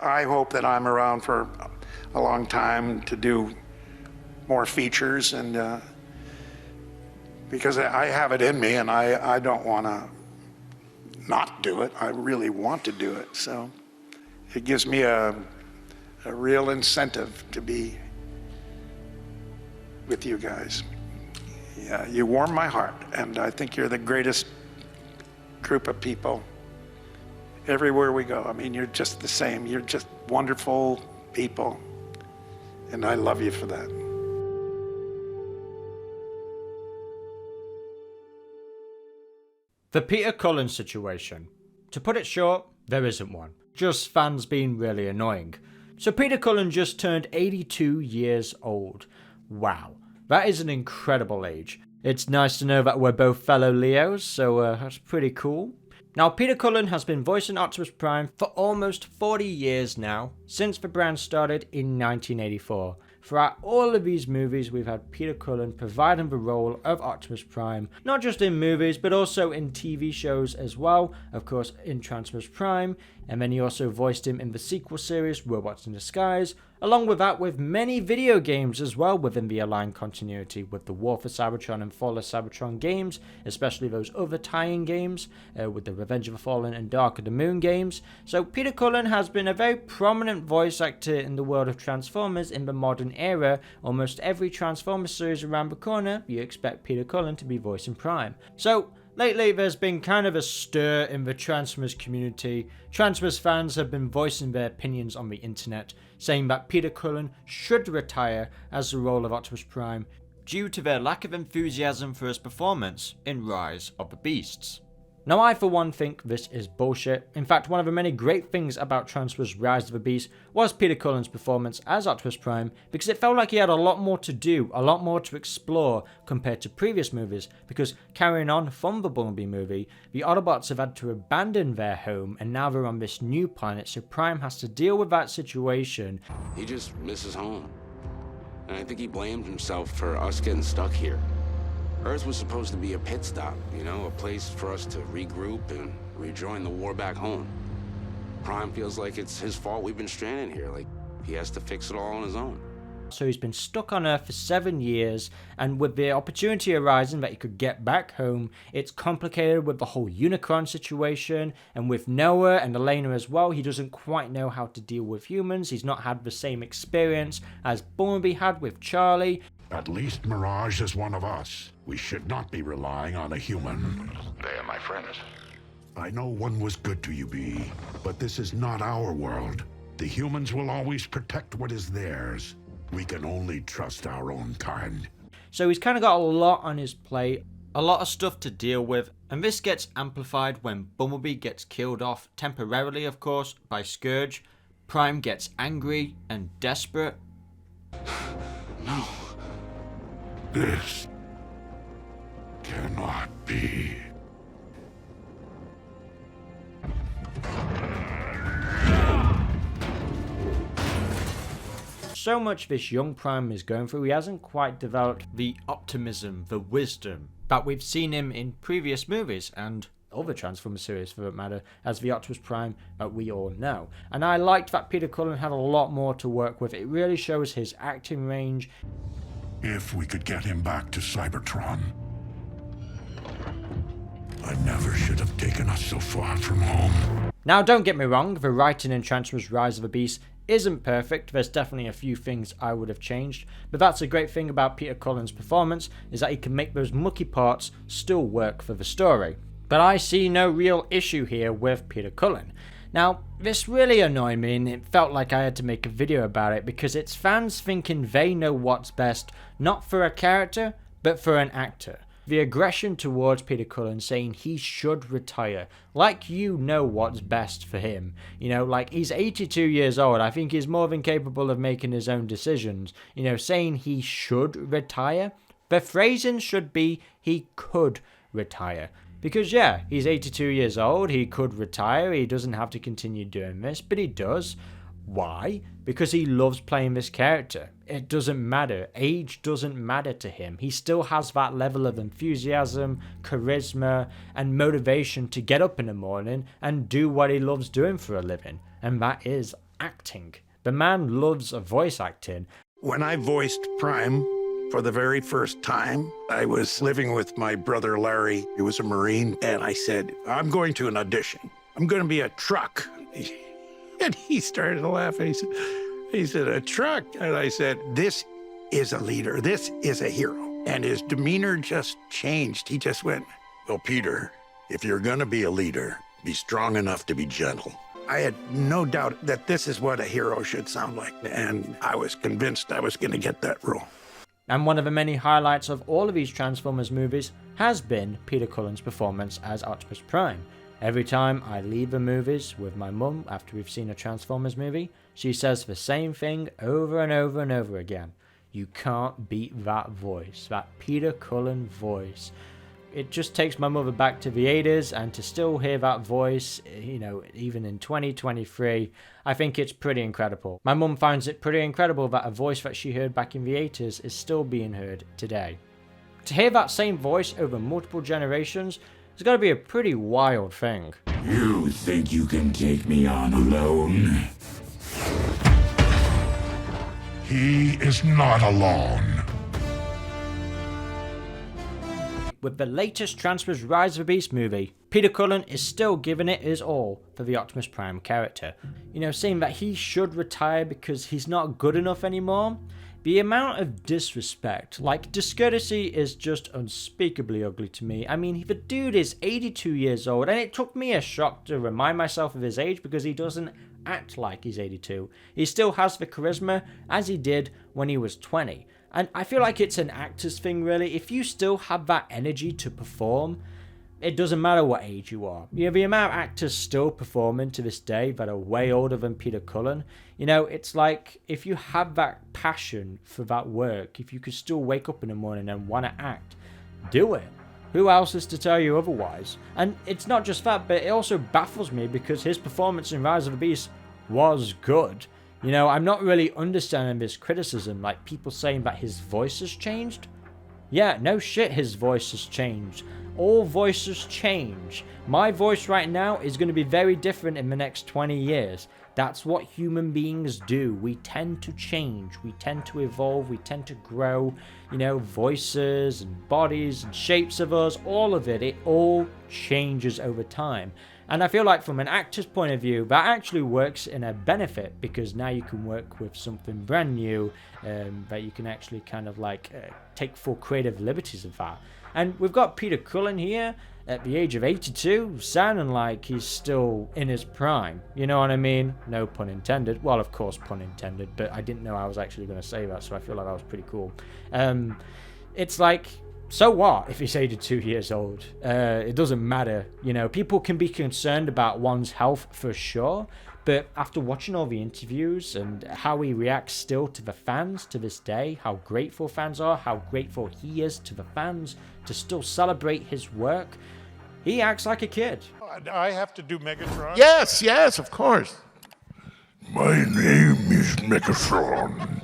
I hope that I'm around for a long time to do more features, and because I have it in me and I don't want to not do it. I really want to do it. So it gives me a real incentive to be with you guys. Yeah, you warm my heart, and I think you're the greatest group of people everywhere we go. I mean, you're just the same. You're just wonderful people, and I love you for that. The Peter Cullen situation. To put it short, there isn't one. Just fans being really annoying. So Peter Cullen just turned 82 years old. Wow, that is an incredible age. It's nice to know that we're both fellow Leos, so that's pretty cool. Now, Peter Cullen has been voicing Optimus Prime for almost 40 years now, since the brand started in 1984. Throughout all of these movies, we've had Peter Cullen providing the role of Optimus Prime, not just in movies, but also in TV shows as well, of course in Transformers Prime, and then he also voiced him in the sequel series, Robots in Disguise, along with that with many video games as well within the aligned continuity with the War for Cybertron and Fall of Cybertron games, especially those other tie-in games with the Revenge of the Fallen and Dark of the Moon games. So Peter Cullen has been a very prominent voice actor in the world of Transformers in the modern era. Almost every Transformers series around the corner, you expect Peter Cullen to be voicing Prime. So lately, there's been kind of a stir in the Transformers community. Transformers fans have been voicing their opinions on the internet, saying that Peter Cullen should retire as the role of Optimus Prime due to their lack of enthusiasm for his performance in Rise of the Beasts. Now, I for one think this is bullshit. In fact, one of the many great things about Transformers Rise of the Beast was Peter Cullen's performance as Optimus Prime, because it felt like he had a lot more to do, a lot more to explore compared to previous movies, because carrying on from the Bumblebee movie, the Autobots have had to abandon their home and now they're on this new planet, so Prime has to deal with that situation. He just misses home. And I think he blamed himself for us getting stuck here. Earth was supposed to be a pit stop, you know, a place for us to regroup and rejoin the war back home. Prime feels like it's his fault we've been stranded here, like he has to fix it all on his own. So he's been stuck on Earth for 7 years, and with the opportunity arising that he could get back home, it's complicated with the whole Unicron situation, and with Noah and Elena as well, he doesn't quite know how to deal with humans. He's not had the same experience as Bumblebee had with Charlie. At least Mirage is one of us. We should not be relying on a human. They are my friends. I know one was good to you, B, but this is not our world. The humans will always protect what is theirs. We can only trust our own kind. So he's kind of got a lot on his plate, a lot of stuff to deal with, and this gets amplified when Bumblebee gets killed off, temporarily of course, by Scourge. Prime gets angry and desperate. No. This cannot be. So much this young Prime is going through, he hasn't quite developed the optimism, the wisdom that we've seen him in previous movies and other Transformers series for that matter, as the Optimus Prime that we all know. And I liked that Peter Cullen had a lot more to work with. It really shows his acting range. If we could get him back to Cybertron. I never should have taken us so far from home. Now, don't get me wrong, the writing in Transformers Rise of the Beast isn't perfect. There's definitely a few things I would have changed, but that's a great thing about Peter Cullen's performance, is that he can make those mucky parts still work for the story. But I see no real issue here with Peter Cullen. Now, this really annoyed me, and it felt like I had to make a video about it, because it's fans thinking they know what's best, not for a character, but for an actor. The aggression towards Peter Cullen, saying he should retire, like you know what's best for him. You know, like he's 82 years old, I think he's more than capable of making his own decisions. You know, saying he should retire, the phrasing should be he could retire. Because yeah, he's 82 years old, he could retire, he doesn't have to continue doing this, but he does. Why? Because he loves playing this character. It doesn't matter. Age doesn't matter to him. He still has that level of enthusiasm, charisma, and motivation to get up in the morning and do what he loves doing for a living. And that is acting. The man loves voice acting. When I voiced Prime for the very first time, I was living with my brother Larry, who was a Marine, and I said, I'm going to an audition. I'm going to be a truck. And he started to laugh. And he said, a truck? And I said, this is a leader. This is a hero. And his demeanor just changed. He just went, well, Peter, if you're going to be a leader, be strong enough to be gentle. I had no doubt that this is what a hero should sound like. And I was convinced I was going to get that role. And one of the many highlights of all of these Transformers movies has been Peter Cullen's performance as Optimus Prime. Every time I leave the movies with my mum after we've seen a Transformers movie, she says the same thing over and over and over again. You can't beat that voice, that Peter Cullen voice. It just takes my mother back to the 80s, and to still hear that voice, you know, even in 2023, I think it's pretty incredible. My mum finds it pretty incredible that a voice that she heard back in the 80s is still being heard today. To hear that same voice over multiple generations has got to be a pretty wild thing. You think you can take me on alone? He is not alone. With the latest Transformers Rise of the Beast movie, Peter Cullen is still giving it his all for the Optimus Prime character. You know, saying that he should retire because he's not good enough anymore. The amount of disrespect, like discourtesy, is just unspeakably ugly to me. I mean, the dude is 82 years old, and it took me a shock to remind myself of his age because he doesn't act like he's 82. He still has the charisma as he did when he was 20. And I feel like it's an actor's thing, really. If you still have that energy to perform, it doesn't matter what age you are. You know, the amount of actors still performing to this day that are way older than Peter Cullen, you know, it's like if you have that passion for that work, if you could still wake up in the morning and want to act, do it. Who else is to tell you otherwise? And it's not just that, but it also baffles me because his performance in Rise of the Beast was good. You know, I'm not really understanding this criticism, like people saying that his voice has changed. Yeah, no shit, his voice has changed. All voices change. My voice right now is going to be very different in the next 20 years. That's what human beings do. We tend to change. We tend to evolve. We tend to grow. You know, voices and bodies and shapes of us, all of it, it all changes over time. And I feel like from an actor's point of view, that actually works in a benefit because now you can work with something brand new that you can actually kind of like take full creative liberties of that. And we've got Peter Cullen here at the age of 82, sounding like he's still in his prime. You know what I mean? No pun intended. Well, of course, pun intended, but I didn't know I was actually going to say that, so I feel like that was pretty cool. It's like, so what if he's 82 years old? It doesn't matter. You know, people can be concerned about one's health for sure, but after watching all the interviews and how he reacts still to the fans to this day, how grateful fans are, how grateful he is to the fans to still celebrate his work, he acts like a kid. I have to do Megatron? Yes, yes, of course. My name is Megatron.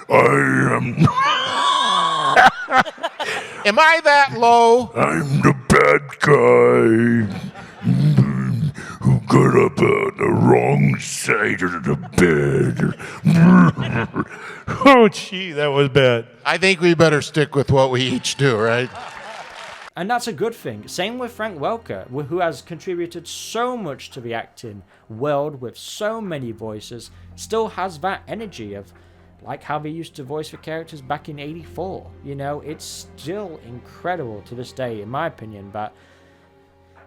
I am... Am I that low? I'm the bad guy who got up on the wrong side of the bed. Oh, gee, that was bad. I think we better stick with what we each do, right? And that's a good thing. Same with Frank Welker, who has contributed so much to the acting world with so many voices, still has that energy of like how they used to voice the characters back in '84. You know, it's still incredible to this day, in my opinion, but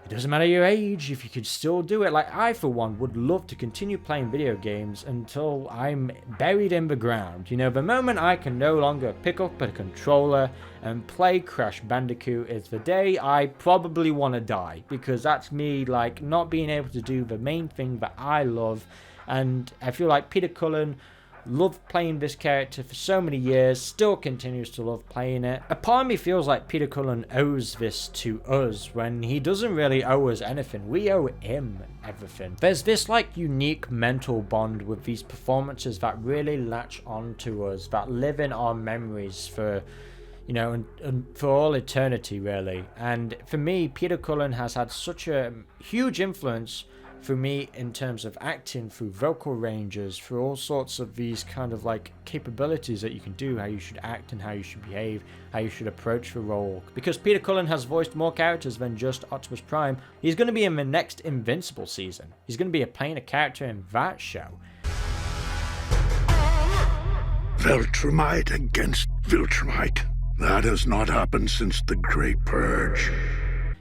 it doesn't matter your age if you could still do it. Like, I, for one, would love to continue playing video games until I'm buried in the ground. You know, the moment I can no longer pick up a controller and play Crash Bandicoot is the day I probably want to die, because that's me, like, not being able to do the main thing that I love. And I feel like Peter Cullen loved playing this character for so many years, still continues to love playing it. A part of me feels like Peter Cullen owes this to us when he doesn't really owe us anything. We owe him everything. There's this like unique mental bond with these performances that really latch on to us, that live in our memories for, you know, and for all eternity, really. And for me, Peter Cullen has had such a huge influence for me in terms of acting, through vocal ranges, through all sorts of these kind of like capabilities that you can do, how you should act and how you should behave, how you should approach the role. Because Peter Cullen has voiced more characters than just Optimus Prime. He's going to be in the next Invincible season. He's going to be playing a character in that show. Viltrumite against Viltrumite. That has not happened since the Great Purge.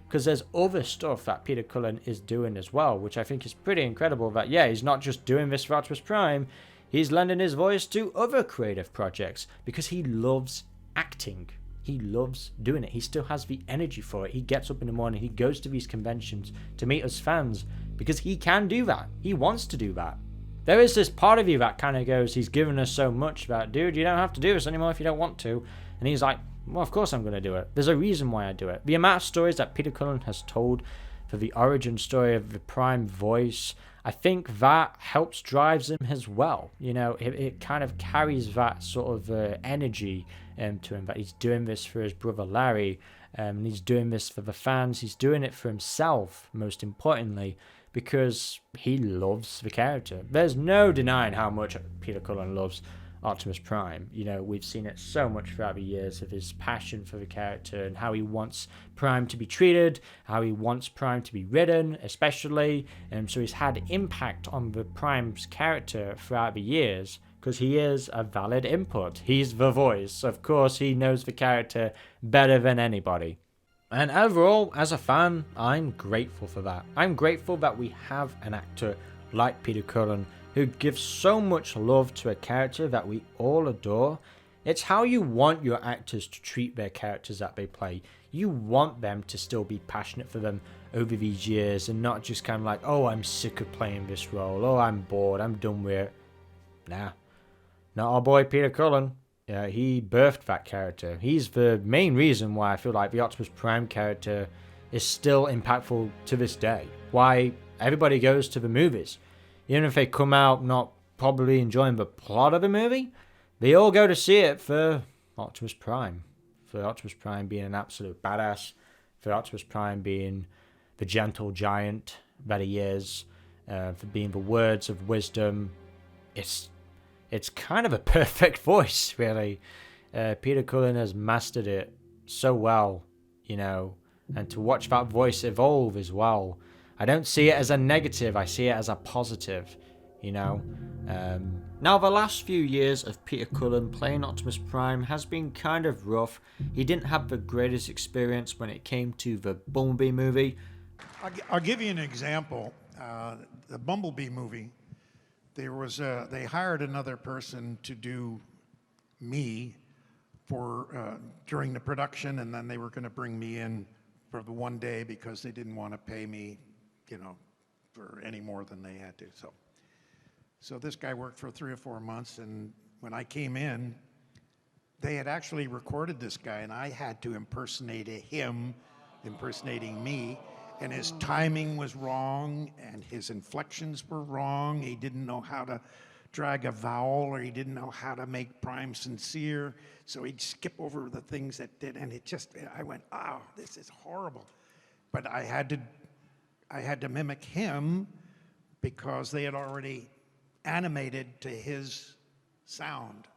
Because there's other stuff that Peter Cullen is doing as well, which I think is pretty incredible. That, yeah, he's not just doing this for Optimus Prime, he's lending his voice to other creative projects because he loves acting. He loves doing it. He still has the energy for it. He gets up in the morning, he goes to these conventions to meet us fans because he can do that. He wants to do that. There is this part of you that kind of goes, he's given us so much that, dude, you don't have to do this anymore if you don't want to. And he's like, well, of course I'm going to do it. There's a reason why I do it. The amount of stories that Peter Cullen has told for the origin story of the Prime voice, I think that helps drives him as well. You know, it kind of carries that sort of energy to him, that he's doing this for his brother Larry, and he's doing this for the fans. He's doing it for himself, most importantly, because he loves the character. There's no denying how much Peter Cullen loves Optimus Prime. You know, we've seen it so much throughout the years of his passion for the character and how he wants Prime to be treated, how he wants Prime to be ridden, especially. And so he's had impact on the Prime's character throughout the years because he is a valid input. He's the voice. Of course, he knows the character better than anybody. And overall, as a fan, I'm grateful for that. I'm grateful that we have an actor like Peter Cullen who gives so much love to a character that we all adore. It's how you want your actors to treat their characters that they play. You want them to still be passionate for them over these years and not just kind of like, oh, I'm sick of playing this role. Oh, I'm bored. I'm done with it. Nah, not our boy Peter Cullen. Yeah, he birthed that character. He's the main reason why I feel like the Optimus Prime character is still impactful to this day. Why everybody goes to the movies. Even if they come out not probably enjoying the plot of the movie, they all go to see it for Optimus Prime. For Optimus Prime being an absolute badass. For Optimus Prime being the gentle giant that he is. For being the words of wisdom. It's kind of a perfect voice, really. Peter Cullen has mastered it so well, you know. And to watch that voice evolve as well. I don't see it as a negative, I see it as a positive, you know. Now, the last few years of Peter Cullen playing Optimus Prime has been kind of rough. He didn't have the greatest experience when it came to the Bumblebee movie. I'll give you an example. The Bumblebee movie, they hired another person to do me for during the production, and then they were going to bring me in for the one day because they didn't want to pay me, you know, for any more than they had to. So this guy worked for 3 or 4 months, and when I came in, they had actually recorded this guy, and I had to impersonate him impersonating me, and his timing was wrong, and his inflections were wrong. He didn't know how to drag a vowel, or he didn't know how to make Prime sincere, so he'd skip over the things that did, and I went, oh, this is horrible. But I had to mimic him because they had already animated to his sound.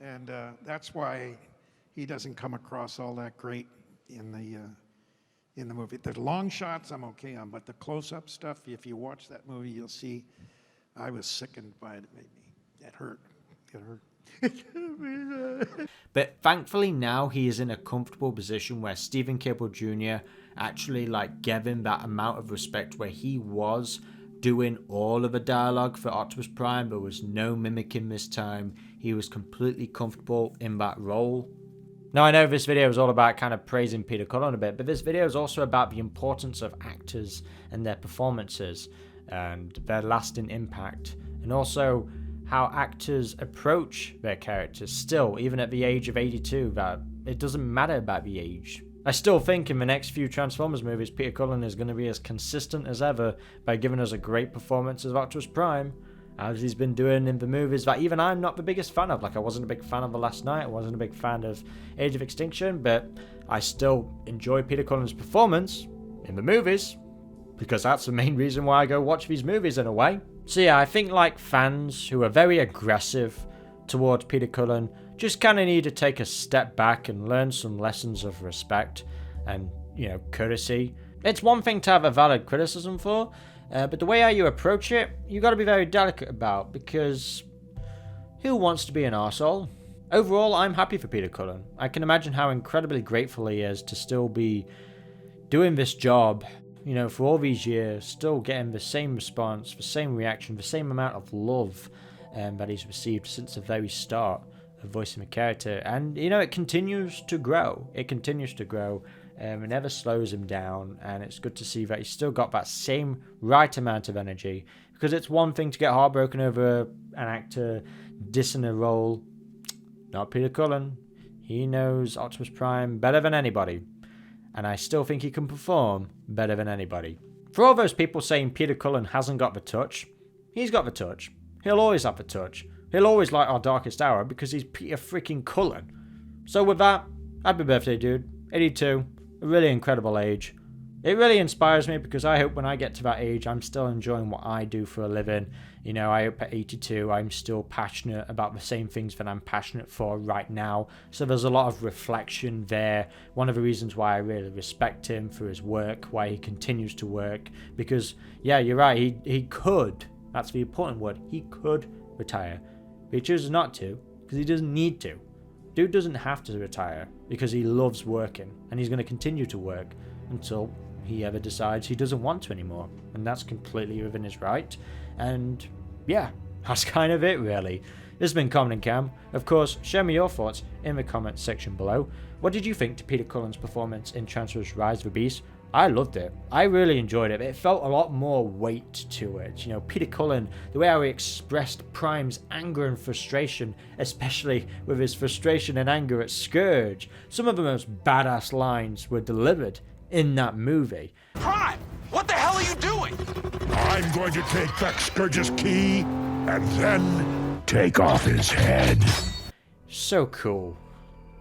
And that's why he doesn't come across all that great in the movie. The long shots I'm okay on, but the close-up stuff, if you watch that movie, you'll see I was sickened by it. It hurt. It hurt. But thankfully now he is in a comfortable position where Stephen Cable Jr. actually gave him that amount of respect where he was doing all of the dialogue for Optimus Prime. There was no mimicking this time. He was completely comfortable in that role. Now, I know this video is all about kind of praising Peter Cullen a bit, but this video is also about the importance of actors and their performances and their lasting impact, and also how actors approach their characters still, even at the age of 82, that it doesn't matter about the age. I still think in the next few Transformers movies, Peter Cullen is going to be as consistent as ever by giving us a great performance as Optimus Prime, as he's been doing in the movies that even I'm not the biggest fan of. I wasn't a big fan of The Last Night, I wasn't a big fan of Age of Extinction, but I still enjoy Peter Cullen's performance in the movies. because that's the main reason why I go watch these movies in a way. So yeah, I think like fans who are very aggressive towards Peter Cullen just kind of need to take a step back and learn some lessons of respect and, you know, courtesy. It's one thing to have a valid criticism for, but the way how you approach it, you got to be very delicate about, because who wants to be an arsehole? Overall, I'm happy for Peter Cullen. I can imagine how incredibly grateful he is to still be doing this job, you know, for all these years, still getting the same response, the same reaction, the same amount of love that he's received since the very start of voicing the character. And, you know, it continues to grow. It continues to grow. It never slows him down, and it's good to see that he's still got that same right amount of energy, because it's one thing to get heartbroken over an actor dissing a role. Not Peter Cullen. He knows Optimus Prime better than anybody, and I still think he can perform better than anybody. For all those people saying Peter Cullen hasn't got the touch, he's got the touch. He'll always have the touch. He'll always light our darkest hour because he's Peter freaking Cullen. So with that, happy birthday, dude. 82. A really incredible age. It really inspires me, because I hope when I get to that age, I'm still enjoying what I do for a living. You know, I hope at 82, I'm still passionate about the same things that I'm passionate for right now. So there's a lot of reflection there. One of the reasons why I really respect him for his work, why he continues to work. Because, yeah, you're right, he could, that's the important word, he could retire. But he chooses not to, because he doesn't need to. Dude doesn't have to retire, because he loves working, and he's going to continue to work until he ever decides he doesn't want to anymore, and that's completely within his right. And yeah, that's kind of it really. This has been Common and Cam. Of course, share me your thoughts in the comments section below. What did you think to Peter Cullen's performance in Transformers Rise of the Beast? I loved it. I really enjoyed it. It felt a lot more weight to it. You know, Peter Cullen, the way how he expressed Prime's anger and frustration, especially with his frustration and anger at Scourge. Some of the most badass lines were delivered in that movie. Prime! What the hell are you doing? I'm going to take back Scourge's key and then take off his head. So cool.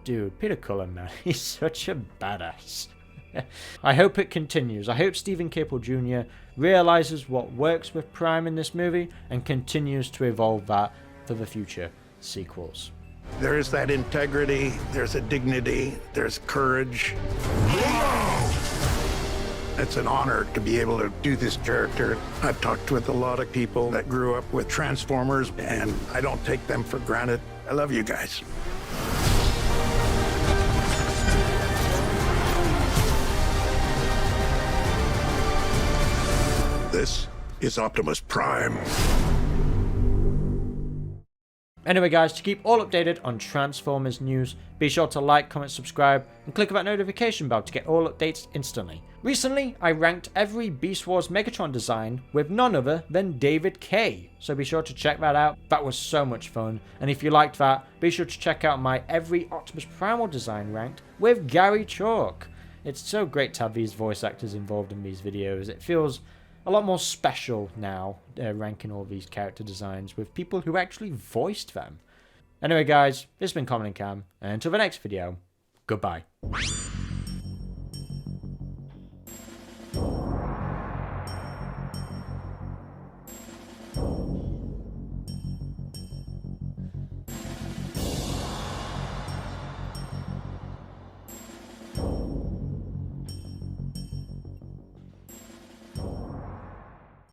Dude, Peter Cullen, man, he's such a badass. I hope it continues. I hope Stephen Caple Jr. realizes what works with Prime in this movie and continues to evolve that for the future sequels. There is that integrity, there's a dignity, there's courage. It's an honor to be able to do this character. I've talked with a lot of people that grew up with Transformers, and I don't take them for granted. I love you guys. This is Optimus Prime. Anyway guys, to keep all updated on Transformers news, be sure to like, comment, subscribe, and click that notification bell to get all updates instantly. Recently, I ranked every Beast Wars Megatron design with none other than David K. So be sure to check that out. That was so much fun. And if you liked that, be sure to check out my every Optimus Primal design ranked with Gary Chalk. It's so great to have these voice actors involved in these videos. It feels a lot more special now, ranking all these character designs with people who actually voiced them. Anyway guys, this has been Common and Cam, and until the next video, goodbye.